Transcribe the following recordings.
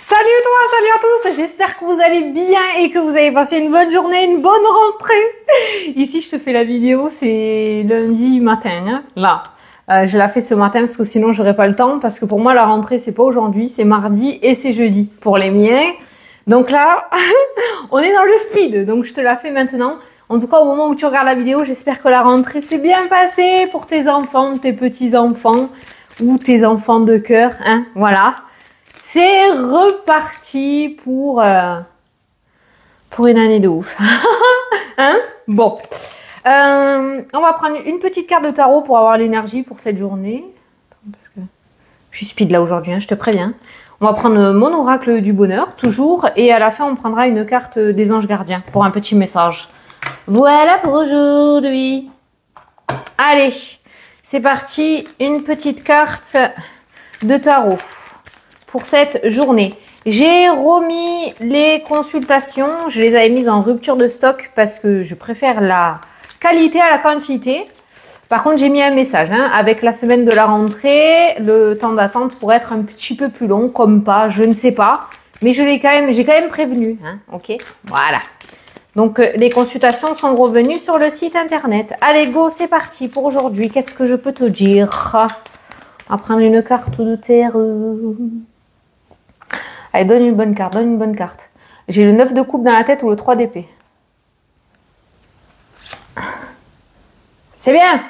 Salut toi, salut à tous, j'espère que vous allez bien et que vous avez passé une bonne journée, une bonne rentrée. Ici, je te fais la vidéo, c'est lundi matin, hein, là. Je la fais ce matin parce que sinon j'aurais pas le temps, parce que pour moi la rentrée c'est pas aujourd'hui, c'est mardi et c'est jeudi pour les miens. Donc là, on est dans le speed, donc je te la fais maintenant. En tout cas, au moment où tu regardes la vidéo, j'espère que la rentrée s'est bien passée pour tes enfants, tes petits-enfants ou tes enfants de cœur, hein, voilà. C'est reparti pour une année de ouf. Hein? Bon. On va prendre une petite carte de tarot pour avoir l'énergie pour cette journée. Parce que je suis speed là aujourd'hui, hein, je te préviens. On va prendre mon oracle du bonheur, toujours. Et à la fin, on prendra une carte des anges gardiens pour un petit message. Voilà pour aujourd'hui. Allez, c'est parti. Une petite carte de tarot pour cette journée. J'ai remis les consultations, je les avais mises en rupture de stock parce que je préfère la qualité à la quantité. Par contre, j'ai mis un message, hein, avec la semaine de la rentrée, le temps d'attente pourrait être un petit peu plus long, comme pas, je ne sais pas, mais j'ai quand même prévenu, hein, ok, voilà. Donc, les consultations sont revenues sur le site internet. Allez, go, c'est parti pour aujourd'hui. Qu'est-ce que je peux te dire? On va prendre une carte de terre. Allez, donne une bonne carte, donne une bonne carte. J'ai le 9 de coupe dans la tête ou le 3 d'épée. C'est bien.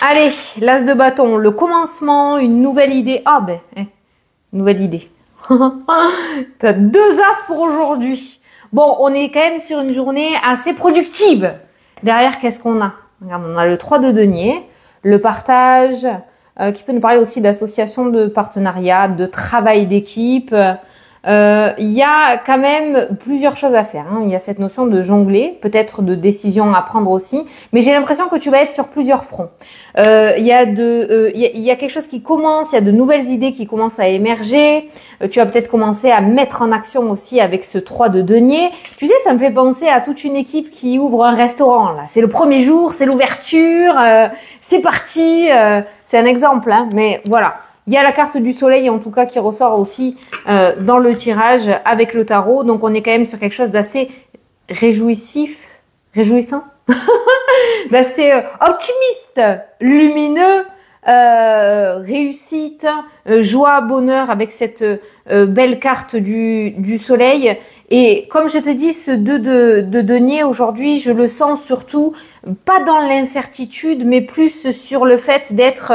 Allez, l'as de bâton, le commencement, une nouvelle idée. Ah ben, nouvelle idée. T'as 2 as pour aujourd'hui. Bon, on est quand même sur une journée assez productive. Derrière, qu'est-ce qu'on a? Regarde, on a le 3 de denier, le partage, qui peut nous parler aussi d'association, de partenariat, de travail d'équipe. Il y a quand même plusieurs choses à faire, hein. Il y a cette notion de jongler, peut-être de décision à prendre aussi, mais j'ai l'impression que tu vas être sur plusieurs fronts. Il y a quelque chose qui commence, il y a de nouvelles idées qui commencent à émerger. Tu vas peut-être commencer à mettre en action aussi avec ce 3 de denier. Tu sais, ça me fait penser à toute une équipe qui ouvre un restaurant, là. C'est le premier jour, c'est l'ouverture, c'est parti. C'est un exemple, hein, mais voilà. Il y a la carte du soleil, en tout cas, qui ressort aussi dans le tirage avec le tarot. Donc, on est quand même sur quelque chose d'assez réjouissant, d'assez optimiste, lumineux, réussite, joie, bonheur avec cette belle carte du soleil. Et comme je te dis, ce 2 de denier aujourd'hui, je le sens surtout pas dans l'incertitude, mais plus sur le fait d'être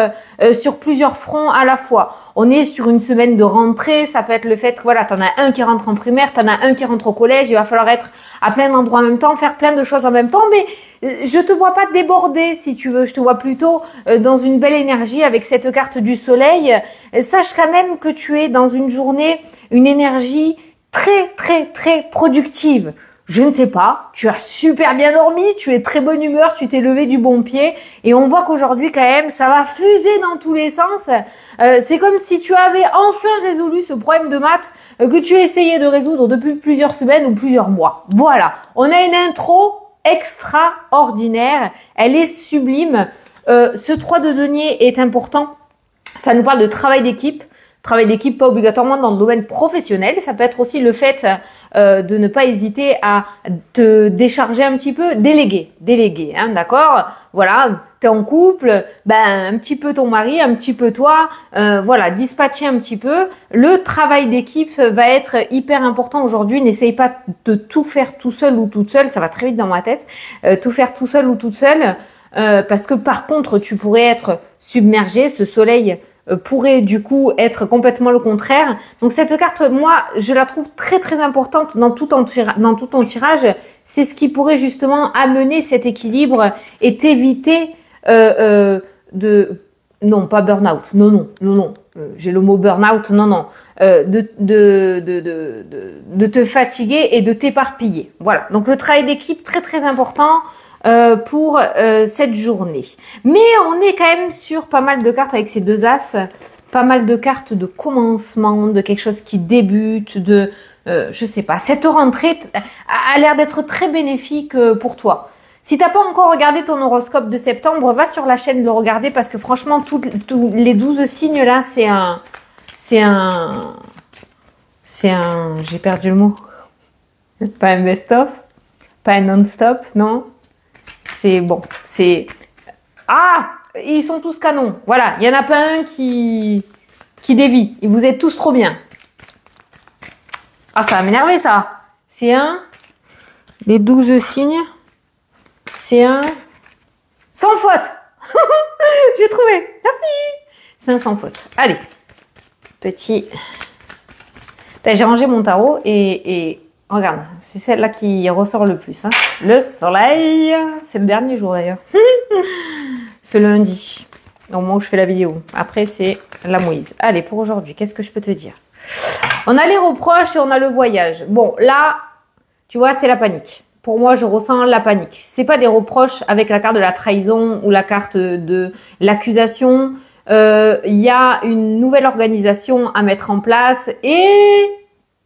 sur plusieurs fronts à la fois. On est sur une semaine de rentrée, ça peut être le fait que voilà, t'en as un qui rentre en primaire, t'en as un qui rentre au collège, il va falloir être à plein d'endroits en même temps, faire plein de choses en même temps, mais je te vois pas déborder si tu veux, je te vois plutôt dans une belle énergie avec cette carte du soleil. Sache quand même que tu es dans une journée, une énergie très productive. Je ne sais pas, tu as super bien dormi, tu es très bonne humeur, tu t'es levé du bon pied et on voit qu'aujourd'hui quand même ça va fuser dans tous les sens. C'est comme si tu avais enfin résolu ce problème de maths que tu essayais de résoudre depuis plusieurs semaines ou plusieurs mois. Voilà, on a une intro extraordinaire, elle est sublime. Ce 3 de denier est important, ça nous parle de travail d'équipe. Travail d'équipe, pas obligatoirement dans le domaine professionnel. Ça peut être aussi le fait de ne pas hésiter à te décharger un petit peu, déléguer, hein, d'accord? Voilà, t'es en couple, ben un petit peu ton mari, un petit peu toi, voilà, dispatcher un petit peu. Le travail d'équipe va être hyper important aujourd'hui. N'essaye pas de tout faire tout seul ou toute seule, ça va très vite dans ma tête. Tout faire tout seul ou toute seule, parce que par contre, tu pourrais être submergé. Ce soleil pourrait du coup être complètement le contraire. Donc cette carte, moi, je la trouve très importante dans tout ton tirage. C'est ce qui pourrait justement amener cet équilibre et t'éviter non pas burn-out, non. J'ai le mot burn-out, non. De te fatiguer et de t'éparpiller. Voilà. Donc le travail d'équipe très important. Pour cette journée. Mais on est quand même sur pas mal de cartes avec ces 2 as, pas mal de cartes de commencement, de quelque chose qui débute, de je sais pas. Cette rentrée a l'air d'être très bénéfique pour toi. Si t'as pas encore regardé ton horoscope de septembre, va sur la chaîne le regarder parce que franchement, tous les 12 signes là, c'est un C'est un... J'ai perdu le mot. Pas un best-of. Pas un non-stop, non. C'est bon. C'est... Ah! Ils sont tous canons. Voilà. Il n'y en a pas un qui dévie. Et vous êtes tous trop bien. Ah, ça va m'énerver, ça. C'est un... Les 12 signes. C'est un... Sans faute. J'ai trouvé. Merci. C'est un sans faute. Allez. Petit... J'ai rangé mon tarot et regarde, c'est celle-là qui ressort le plus. Hein. Le soleil. C'est le dernier jour d'ailleurs. Ce lundi. Au moment où je fais la vidéo. Après, c'est la Moïse. Allez, pour aujourd'hui, qu'est-ce que je peux te dire? On a les reproches et on a le voyage. Bon, là, tu vois, c'est la panique. Pour moi, je ressens la panique. C'est pas des reproches avec la carte de la trahison ou la carte de l'accusation. Il y a une nouvelle organisation à mettre en place et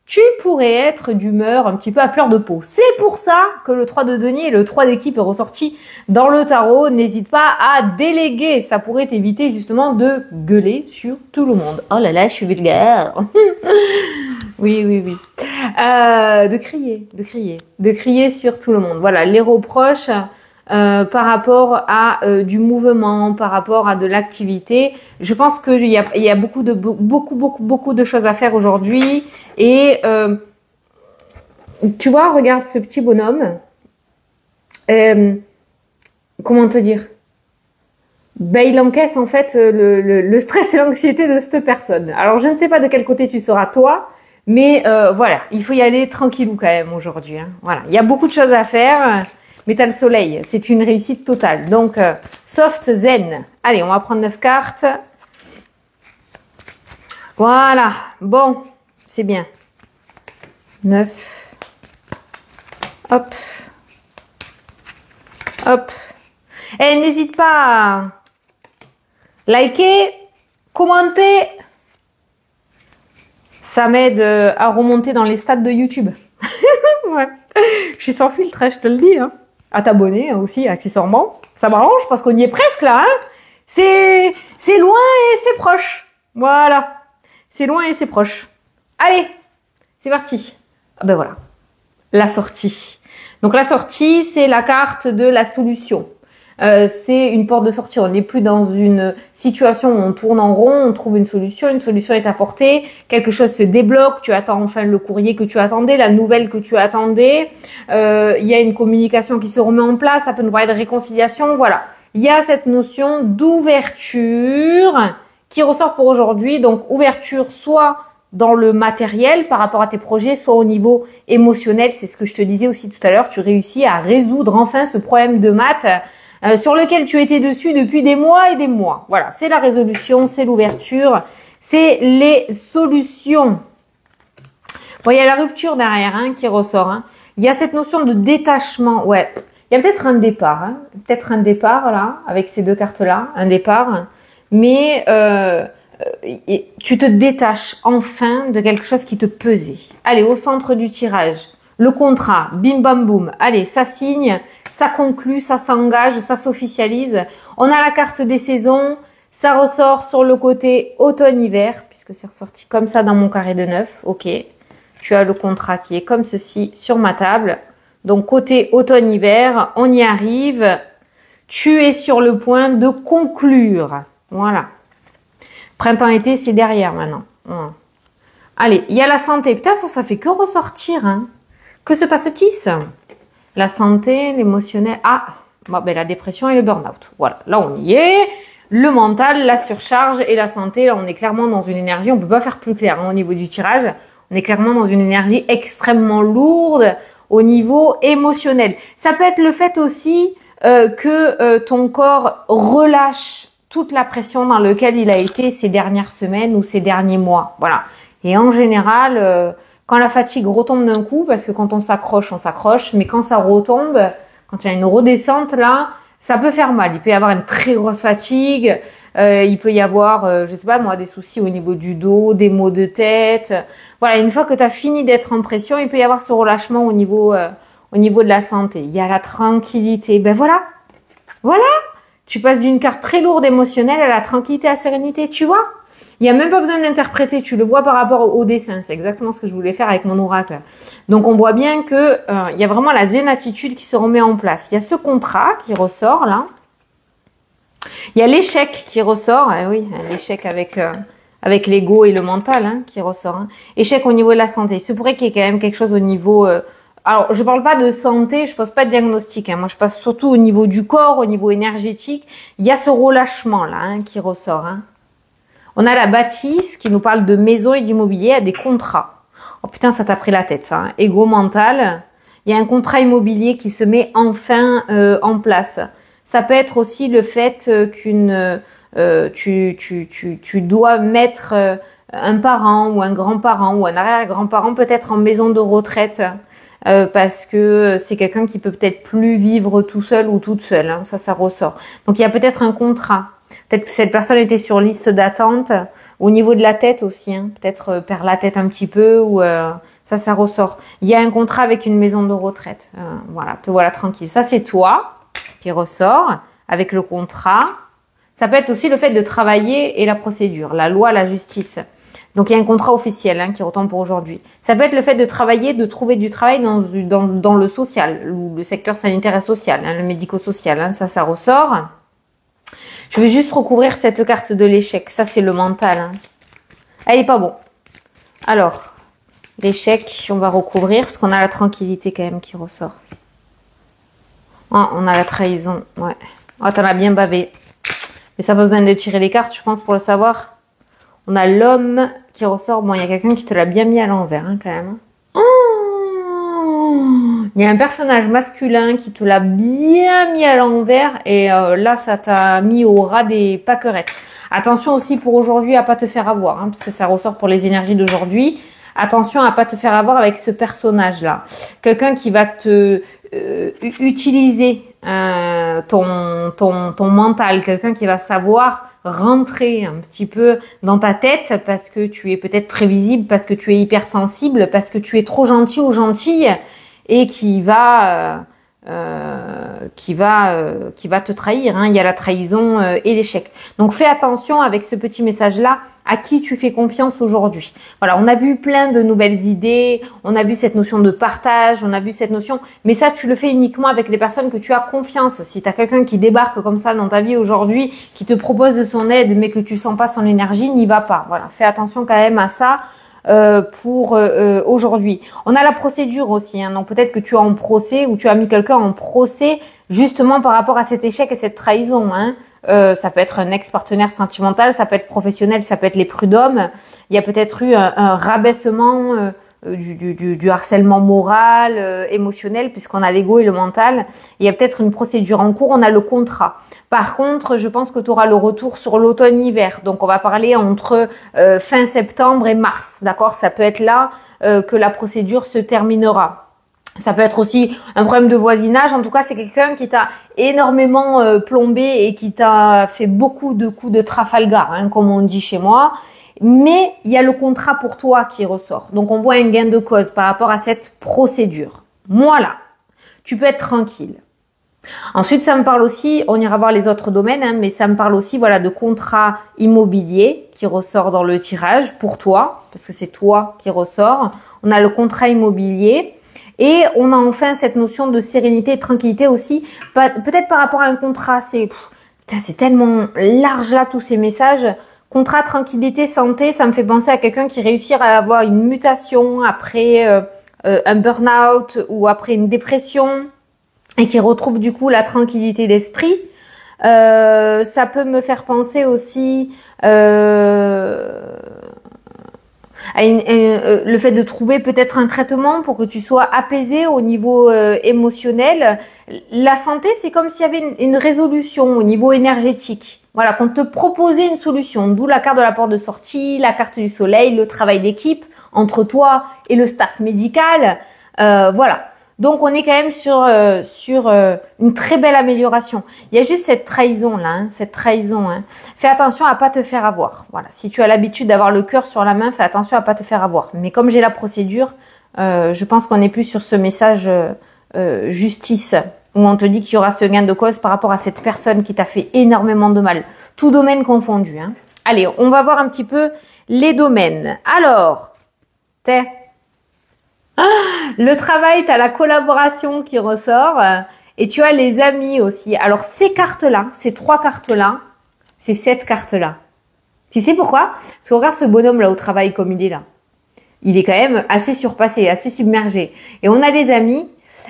tu pourrais être d'humeur un petit peu à fleur de peau. C'est pour ça que le 3 de denier et le 3 d'équipe est ressorti dans le tarot. N'hésite pas à déléguer. Ça pourrait t'éviter justement de gueuler sur tout le monde. Oh là là, je suis vulgaire. Oui, oui, oui. De crier sur tout le monde. Voilà, les reproches par rapport à du mouvement, par rapport à de l'activité. Je pense qu'il y a beaucoup de choses à faire aujourd'hui. Et tu vois, regarde ce petit bonhomme. Comment te dire? Ben, il encaisse en fait le stress et l'anxiété de cette personne. Alors, je ne sais pas de quel côté tu seras toi. Mais voilà, il faut y aller tranquillou quand même aujourd'hui. Hein. Voilà, il y a beaucoup de choses à faire, mais t'as le soleil, c'est une réussite totale. Donc, soft zen. Allez, on va prendre 9 cartes. Voilà, bon, c'est bien. 9. Hop. Hop. Et n'hésite pas à liker, commenter. Ça m'aide à remonter dans les stats de YouTube. Ouais. Je suis sans filtre, hein, je te le dis. Hein. À t'abonner aussi, accessoirement. Ça m'arrange parce qu'on y est presque là. Hein. C'est loin et c'est proche. Voilà. C'est loin et c'est proche. Allez, c'est parti. Ah ben voilà. La sortie. Donc la sortie, c'est la carte de la solution. C'est une porte de sortie. On n'est plus dans une situation où on tourne en rond, on trouve une solution est apportée, quelque chose se débloque, tu attends enfin le courrier que tu attendais, la nouvelle que tu attendais, il y a une communication qui se remet en place, ça peut nous parler de réconciliation, voilà. Il y a cette notion d'ouverture qui ressort pour aujourd'hui, donc ouverture soit dans le matériel par rapport à tes projets, soit au niveau émotionnel, c'est ce que je te disais aussi tout à l'heure, tu réussis à résoudre enfin ce problème de maths sur lequel tu étais dessus depuis des mois et des mois. Voilà, c'est la résolution, c'est l'ouverture, c'est les solutions. Bon, il y a la rupture derrière hein, qui ressort. Hein. Il y a cette notion de détachement. Ouais, il y a peut-être un départ. Hein. Peut-être un départ là, avec ces deux cartes-là, un départ. Mais tu te détaches enfin de quelque chose qui te pesait. Allez, au centre du tirage. Le contrat, bim bam boum, allez, ça signe, ça conclut, ça s'engage, ça s'officialise. On a la carte des saisons, ça ressort sur le côté automne-hiver, puisque c'est ressorti comme ça dans mon carré de 9, ok. Tu as le contrat qui est comme ceci sur ma table. Donc côté automne-hiver, on y arrive. Tu es sur le point de conclure, voilà. Printemps-été, c'est derrière maintenant. Voilà. Allez, il y a la santé, putain ça fait que ressortir, hein. Que se passe-t-il? La santé, l'émotionnel. Ah, bon, ben, la dépression et le burn-out. Voilà, là on y est. Le mental, la surcharge et la santé. Là, on est clairement dans une énergie. On peut pas faire plus clair hein, au niveau du tirage. On est clairement dans une énergie extrêmement lourde au niveau émotionnel. Ça peut être le fait aussi que ton corps relâche toute la pression dans laquelle il a été ces dernières semaines ou ces derniers mois. Voilà. Et en général. Quand la fatigue retombe d'un coup, parce que quand on s'accroche, mais quand ça retombe, quand il y a une redescente là, ça peut faire mal. Il peut y avoir une très grosse fatigue, il peut y avoir, je sais pas moi, des soucis au niveau du dos, des maux de tête. Voilà, une fois que tu as fini d'être en pression, il peut y avoir ce relâchement au niveau de la santé. Il y a la tranquillité. Ben voilà, tu passes d'une carte très lourde émotionnelle à la tranquillité, à la sérénité, tu vois. Il n'y a même pas besoin d'interpréter, tu le vois par rapport au dessin. C'est exactement ce que je voulais faire avec mon oracle. Donc on voit bien que il y a vraiment la zen attitude qui se remet en place. Il y a ce contrat qui ressort là. Il y a l'échec qui ressort. Eh oui, l'échec avec l'ego et le mental hein, qui ressort. Hein. Échec au niveau de la santé. Il se pourrait qu'il y ait quand même quelque chose au niveau... alors, je parle pas de santé, je pose pas de diagnostic. Hein. Moi, je passe surtout au niveau du corps, au niveau énergétique. Il y a ce relâchement là hein, qui ressort. Hein. On a la bâtisse qui nous parle de maison et d'immobilier, à des contrats. Oh putain, ça t'a pris la tête ça. Hein. Ego mental. Il y a un contrat immobilier qui se met enfin en place. Ça peut être aussi le fait qu'une tu dois mettre un parent ou un grand-parent ou un arrière-grand-parent peut-être en maison de retraite parce que c'est quelqu'un qui peut peut-être plus vivre tout seul ou toute seule. Hein, ça ressort. Donc il y a peut-être un contrat. Peut-être que cette personne était sur liste d'attente. Au niveau de la tête aussi, hein, peut-être perd la tête un petit peu ou ça ressort. Il y a un contrat avec une maison de retraite. Voilà, te voilà tranquille. Ça c'est toi qui ressort avec le contrat. Ça peut être aussi le fait de travailler et la procédure, la loi, la justice. Donc il y a un contrat officiel hein, qui retombe pour aujourd'hui. Ça peut être le fait de travailler, de trouver du travail dans le social, ou le secteur sanitaire et social, hein, le médico-social. Hein, ça ressort. Je vais juste recouvrir cette carte de l'échec. Ça c'est le mental. Hein. Elle est pas bon. Alors, l'échec, on va recouvrir parce qu'on a la tranquillité quand même qui ressort. Oh, on a la trahison, ouais. Oh, t'en as bien bavé. Mais ça n'a pas besoin de tirer les cartes, je pense, pour le savoir. On a l'homme qui ressort. Bon, il y a quelqu'un qui te l'a bien mis à l'envers, hein, quand même. Oh, il y a un personnage masculin qui te l'a bien mis à l'envers. Et là, ça t'a mis au ras des pâquerettes. Attention aussi pour aujourd'hui à pas te faire avoir, hein, parce que ça ressort pour les énergies d'aujourd'hui. Attention à pas te faire avoir avec ce personnage-là. Quelqu'un qui va te utiliser ton mental, quelqu'un qui va savoir rentrer un petit peu dans ta tête parce que tu es peut-être prévisible, parce que tu es hypersensible, parce que tu es trop gentil ou gentille et qui va te trahir. Hein. Il y a la trahison et l'échec. Donc fais attention avec ce petit message-là à qui tu fais confiance aujourd'hui. Voilà, on a vu plein de nouvelles idées, on a vu cette notion de partage, on a vu cette notion, mais ça tu le fais uniquement avec les personnes que tu as confiance. Si tu as quelqu'un qui débarque comme ça dans ta vie aujourd'hui, qui te propose de son aide mais que tu sens pas son énergie, n'y va pas. Voilà, fais attention quand même à ça. Pour aujourd'hui. On a la procédure aussi, hein, donc peut-être que tu es en procès ou tu as mis quelqu'un en procès justement par rapport à cet échec et cette trahison. Hein. Ça peut être un ex-partenaire sentimental, ça peut être professionnel, ça peut être les prud'hommes. Il y a peut-être eu un rabaissement du harcèlement moral, émotionnel, puisqu'on a l'ego et le mental. Il y a peut-être une procédure en cours, on a le contrat. Par contre, je pense que tu auras le retour sur l'automne-hiver. Donc, on va parler entre fin septembre et mars. D'accord? Ça peut être là que la procédure se terminera. Ça peut être aussi un problème de voisinage. En tout cas, c'est quelqu'un qui t'a énormément plombé et qui t'a fait beaucoup de coups de Trafalgar, hein, comme on dit chez moi. Mais il y a le contrat pour toi qui ressort. Donc, on voit un gain de cause par rapport à cette procédure. Voilà. Tu peux être tranquille. Ensuite, ça me parle aussi, on ira voir les autres domaines, hein, mais ça me parle aussi voilà, de contrat immobilier qui ressort dans le tirage pour toi, parce que c'est toi qui ressort. On a le contrat immobilier et on a enfin cette notion de sérénité et de tranquillité aussi, peut-être par rapport à un contrat. C'est tellement large là tous ces messages. Contrat, tranquillité, santé, ça me fait penser à quelqu'un qui réussit à avoir une mutation après un burn-out ou après une dépression et qui retrouve du coup la tranquillité d'esprit. Ça peut me faire penser aussi à le fait de trouver peut-être un traitement pour que tu sois apaisé au niveau émotionnel. La santé, c'est comme s'il y avait une résolution au niveau énergétique. Voilà, qu'on te proposait une solution. D'où la carte de la porte de sortie, la carte du soleil, le travail d'équipe entre toi et le staff médical. Voilà. Donc, on est quand même sur une très belle amélioration. Il y a juste cette trahison là, hein, cette trahison. Hein. Fais attention à pas te faire avoir. Voilà. Si tu as l'habitude d'avoir le cœur sur la main, fais attention à pas te faire avoir. Mais comme j'ai la procédure, je pense qu'on est plus sur ce message justice où on te dit qu'il y aura ce gain de cause par rapport à cette personne qui t'a fait énormément de mal. Tout domaine confondu. Hein. Allez, on va voir un petit peu les domaines. Alors, le travail, tu as la collaboration qui ressort et tu as les amis aussi. Alors, ces cartes-là, ces 3 cartes-là, c'est cette carte-là. Tu sais pourquoi? Parce que regarde ce bonhomme là au travail comme il est là. Il est quand même assez surpassé, assez submergé. Et on a les amis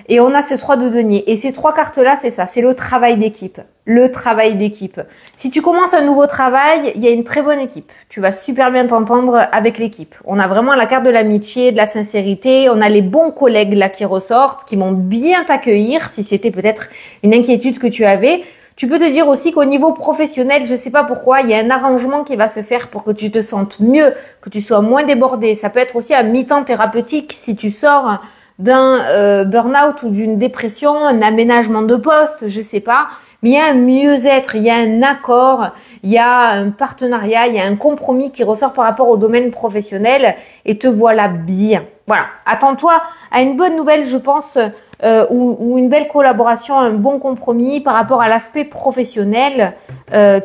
et on a ce 3 de denier. Et ces 3 cartes-là, c'est ça, c'est le travail d'équipe. Le travail d'équipe. Si tu commences un nouveau travail, il y a une très bonne équipe. Tu vas super bien t'entendre avec l'équipe. On a vraiment la carte de l'amitié, de la sincérité. On a les bons collègues là qui ressortent, qui vont bien t'accueillir si c'était peut-être une inquiétude que tu avais. Tu peux te dire aussi qu'au niveau professionnel, je sais pas pourquoi, il y a un arrangement qui va se faire pour que tu te sentes mieux, que tu sois moins débordé. Ça peut être aussi un mi-temps thérapeutique si tu sors d'un burn-out ou d'une dépression, un aménagement de poste, je sais pas. Mais il y a un mieux-être, il y a un accord, il y a un partenariat, il y a un compromis qui ressort par rapport au domaine professionnel et te voilà bien. Voilà. Attends-toi à une bonne nouvelle, je pense, ou une belle collaboration, un bon compromis par rapport à l'aspect professionnel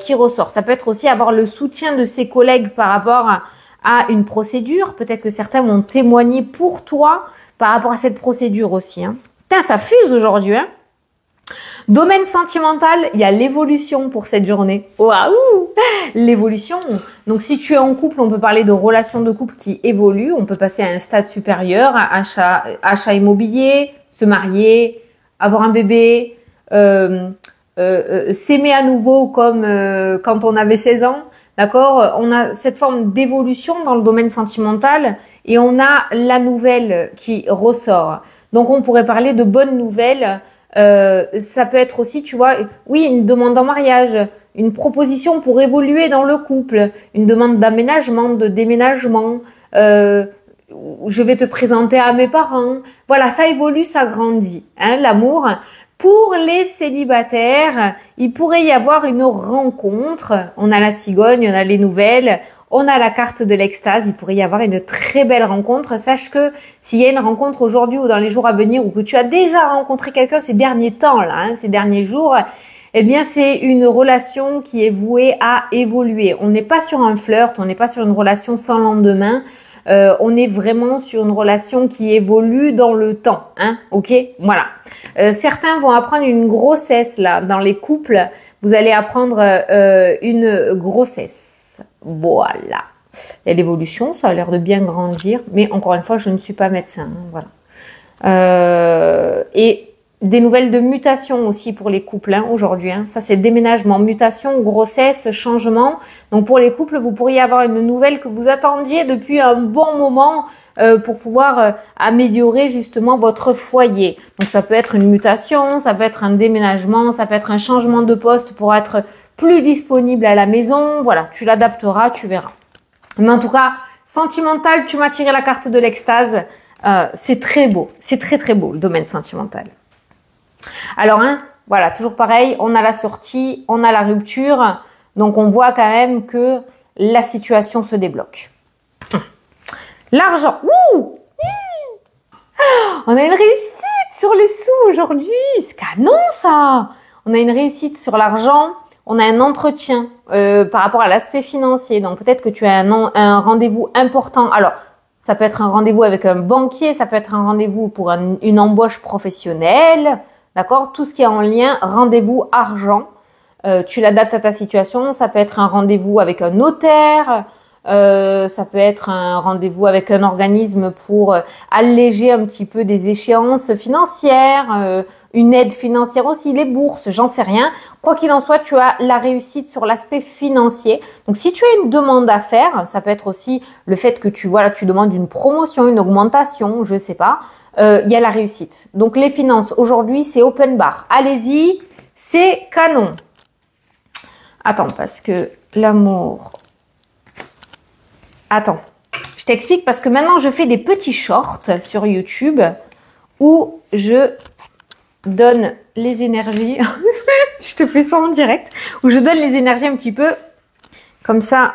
qui ressort. Ça peut être aussi avoir le soutien de ses collègues par rapport à une procédure. Peut-être que certains vont témoigner pour toi par rapport à cette procédure aussi. Hein. Putain, ça fuse aujourd'hui. Hein. Domaine sentimental, il y a l'évolution pour cette journée. Waouh! L'évolution. Donc, si tu es en couple, on peut parler de relations de couple qui évoluent. On peut passer à un stade supérieur, achat immobilier, se marier, avoir un bébé, s'aimer à nouveau comme quand on avait 16 ans. D'accord? On a cette forme d'évolution dans le domaine sentimental et on a la nouvelle qui ressort. Donc, on pourrait parler de bonnes nouvelles. Ça peut être aussi, tu vois, oui, une demande en mariage, une proposition pour évoluer dans le couple, une demande d'aménagement, de déménagement, je vais te présenter à mes parents. Voilà, ça évolue, ça grandit, hein, l'amour. Pour les célibataires, il pourrait y avoir une rencontre. On a la cigogne, on a les nouvelles. On a la carte de l'extase, il pourrait y avoir une très belle rencontre. Sache que s'il y a une rencontre aujourd'hui ou dans les jours à venir ou que tu as déjà rencontré quelqu'un ces derniers temps, là, hein, ces derniers jours, eh bien c'est une relation qui est vouée à évoluer. On n'est pas sur un flirt, on n'est pas sur une relation sans lendemain. On est vraiment sur une relation qui évolue dans le temps, hein, ok, voilà. Certains vont apprendre une grossesse là dans les couples. Vous allez apprendre une grossesse. Voilà. Il y a l'évolution, ça a l'air de bien grandir, mais encore une fois, je ne suis pas médecin. Hein, voilà. Et des nouvelles de mutation aussi pour les couples hein, aujourd'hui. Hein. Ça, c'est déménagement, mutation, grossesse, changement. Donc pour les couples, vous pourriez avoir une nouvelle que vous attendiez depuis un bon moment pour pouvoir améliorer justement votre foyer. Donc ça peut être une mutation, ça peut être un déménagement, ça peut être un changement de poste pour être plus disponible à la maison. Voilà, tu l'adapteras, tu verras. Mais en tout cas, sentimental, tu m'as tiré la carte de l'extase. C'est très beau, c'est très très beau le domaine sentimental. Alors, hein, voilà, toujours pareil, on a la sortie, on a la rupture. Donc, on voit quand même que la situation se débloque. L'argent. Ouh, on a une réussite sur les sous aujourd'hui. C'est canon, ça. On a une réussite sur l'argent. On a un entretien par rapport à l'aspect financier. Donc, peut-être que tu as un rendez-vous important. Alors, ça peut être un rendez-vous avec un banquier. Ça peut être un rendez-vous pour une embauche professionnelle. D'accord? Tout ce qui est en lien, rendez-vous argent. Tu l'adaptes à ta situation. Ça peut être un rendez-vous avec un notaire. Ça peut être un rendez-vous avec un organisme pour alléger un petit peu des échéances financières, une aide financière aussi, les bourses, j'en sais rien. Quoi qu'il en soit, tu as la réussite sur l'aspect financier. Donc, si tu as une demande à faire, ça peut être aussi le fait que tu demandes une promotion, une augmentation, je sais pas. Il y a la réussite. Donc, les finances, aujourd'hui, c'est open bar. Allez-y, c'est canon. Attends, parce que l'amour... Attends, je t'explique parce que maintenant, je fais des petits shorts sur YouTube où je donne les énergies. Je te fais ça en direct. Où je donne les énergies un petit peu. Comme ça,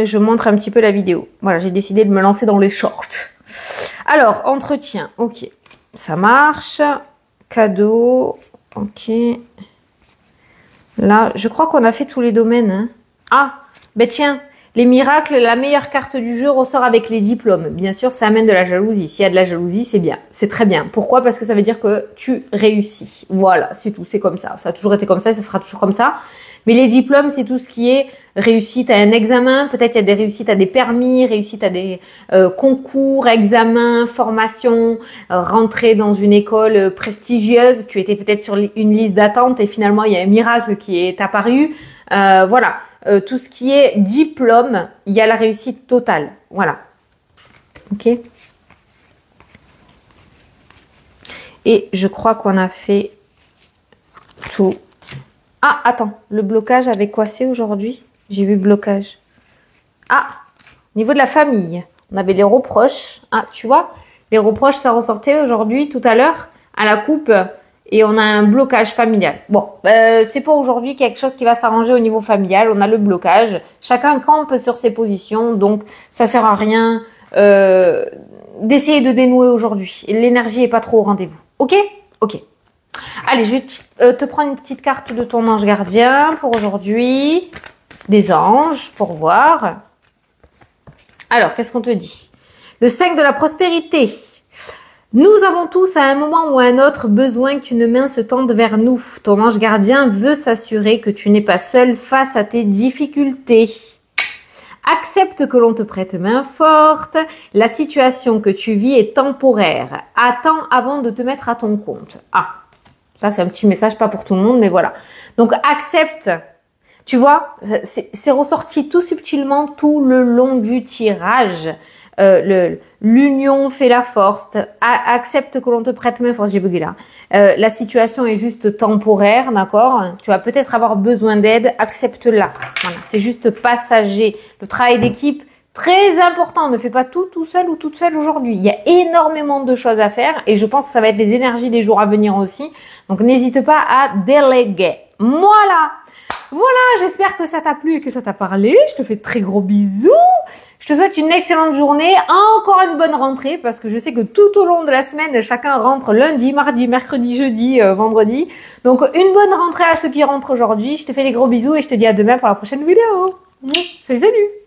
je montre un petit peu la vidéo. Voilà, j'ai décidé de me lancer dans les shorts. Alors, entretien. Ok, ça marche. Cadeau. Ok. Là, je crois qu'on a fait tous les domaines. Hein. Ah, Ben tiens, les miracles, la meilleure carte du jeu ressort avec les diplômes. Bien sûr, ça amène de la jalousie. S'il y a de la jalousie, c'est bien. C'est très bien. Pourquoi? Parce que ça veut dire que tu réussis. Voilà, c'est tout. C'est comme ça. Ça a toujours été comme ça et ça sera toujours comme ça. Mais les diplômes, c'est tout ce qui est réussite à un examen. Peut-être il y a des réussites à des permis, réussite à des concours, examens, formations, rentrer dans une école prestigieuse. Tu étais peut-être sur une liste d'attente et finalement, il y a un miracle qui est apparu. Voilà. Tout ce qui est diplôme, il y a la réussite totale. Voilà. Ok. Et je crois qu'on a fait tout. Ah, attends. Le blocage avec quoi c'est aujourd'hui? J'ai vu blocage. Ah, au niveau de la famille, on avait les reproches. Ah, tu vois, les reproches, ça ressortait aujourd'hui, tout à l'heure, à la coupe. Et on a un blocage familial. Bon, c'est pas aujourd'hui quelque chose qui va s'arranger au niveau familial. On a le blocage. Chacun campe sur ses positions. Donc, ça sert à rien d'essayer de dénouer aujourd'hui. L'énergie est pas trop au rendez-vous. Ok? Ok. Allez, je vais te prendre une petite carte de ton ange gardien pour aujourd'hui. Des anges, pour voir. Alors, qu'est-ce qu'on te dit? Le 5 de la prospérité. Nous avons tous à un moment ou à un autre besoin qu'une main se tende vers nous. Ton ange gardien veut s'assurer que tu n'es pas seul face à tes difficultés. Accepte que l'on te prête main forte. La situation que tu vis est temporaire. Attends avant de te mettre à ton compte. Ah, ça c'est un petit message, pas pour tout le monde, mais voilà. Donc accepte. Tu vois, c'est ressorti tout subtilement tout le long du tirage. L'union fait la force. Accepte que l'on te prête main forte. J'ai bugué là. La situation est juste temporaire, d'accord? Tu vas peut-être avoir besoin d'aide. Accepte-la. Voilà, c'est juste passager. Le travail d'équipe, très important. Ne fais pas tout seul ou toute seule aujourd'hui. Il y a énormément de choses à faire et je pense que ça va être les énergies des jours à venir aussi. Donc n'hésite pas à déléguer. Voilà. Voilà, j'espère que ça t'a plu et que ça t'a parlé. Je te fais de très gros bisous. Je te souhaite une excellente journée, encore une bonne rentrée parce que je sais que tout au long de la semaine, chacun rentre lundi, mardi, mercredi, jeudi, vendredi. Donc une bonne rentrée à ceux qui rentrent aujourd'hui. Je te fais des gros bisous et je te dis à demain pour la prochaine vidéo. Salut, salut!